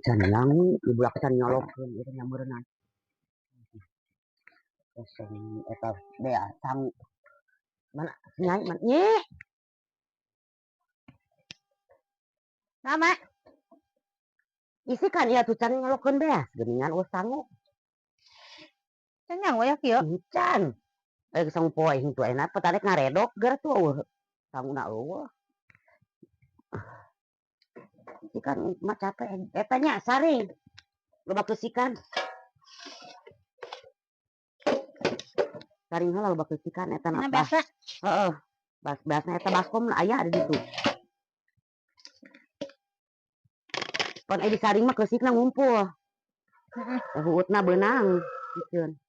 Can langu ibu can nyolokeun ieu nyameureunna. Kosong eta bea sangu. Mana nyai man nye. Nama. Isi kan ieu tuh can nyolokeun beas geuningan eueuh sangu. Can nyang we kieu? Can. Sang poe hing tu enak petarek ngaredok geura tuh eueuh sanguna eueuh. Ikan mah capek eta nya saring. Loba keusikan. Saring heula loba keusikan eta Nah, apa? biasa. Heeh. Biasana eta baskom aya di ditu. Pan di saring mah keusikna ngumpul. Heeh. Huutna beunang pikeun.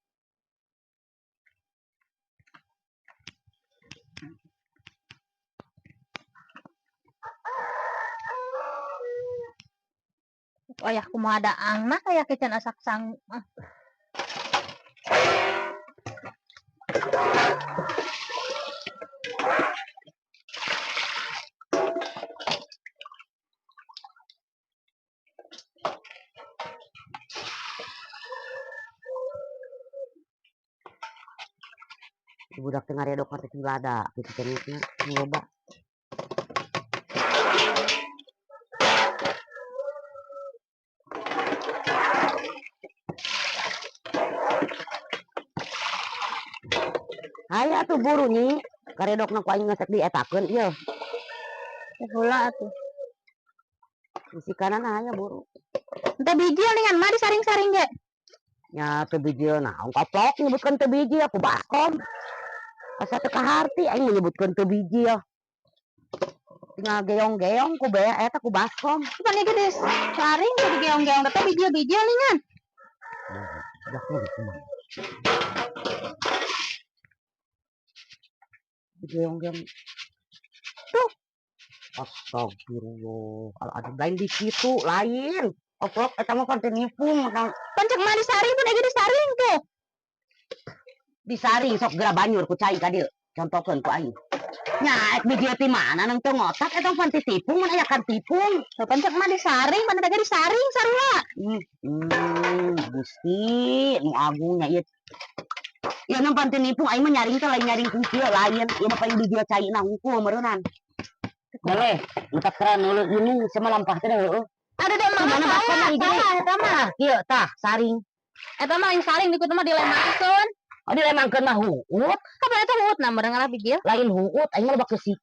Oh ya kumaha daang mah aya kecan asak sangu mah. Budak teh ngaredok ka teh lada kitu cenah loba. Aya tuh buru nyi, karedokna ku aing ngesek dietakeun ieu. Teh heula atuh. Musikanan aya buru. Teu biji lingan mah disaring-saring ge. Nya teu biji naon kaplok nyebutkeun teu biji aku baskom. Asa teu kaharti aing menyebutkeun teu biji ya. Tinggal geong-geong ku bea eta ku baskom. Pan ieu geus saring teh digeong-geong teh biji-biji lingan. Dah kumaha. Geong-geong. Tuh. Astagfirullah. Ada lain di situ lain. Oplok eta mah pan teu nipung. Pancek mah disaring pun aya disaring tuh. Disaring sok geura banyur ku cai ka dieu. Contokeun ku aing. Nya biji ti mana nang teu ngotak eta pan ti tipung mun aya kan tipung. Pancek mah disaring pan ada disaring sarua. Gusti nu agungnya ieu. Ieu nang pan ti nipung aing mah nyaring teh lain nyaring ku kieu lain. Ieu mah paling biji caina hungkul meureunnan. Boleh, entak keran dulu ini sama lampah teh heueuh. Ada da mana baskom Eta mah kieu tah saring. Eta mah yang saring dikut mah dilemangkeun. Oh dilemangkeun mah huut. Kapan eta huut na meureun ngalah biji? Lain huut aing mah loba keusika.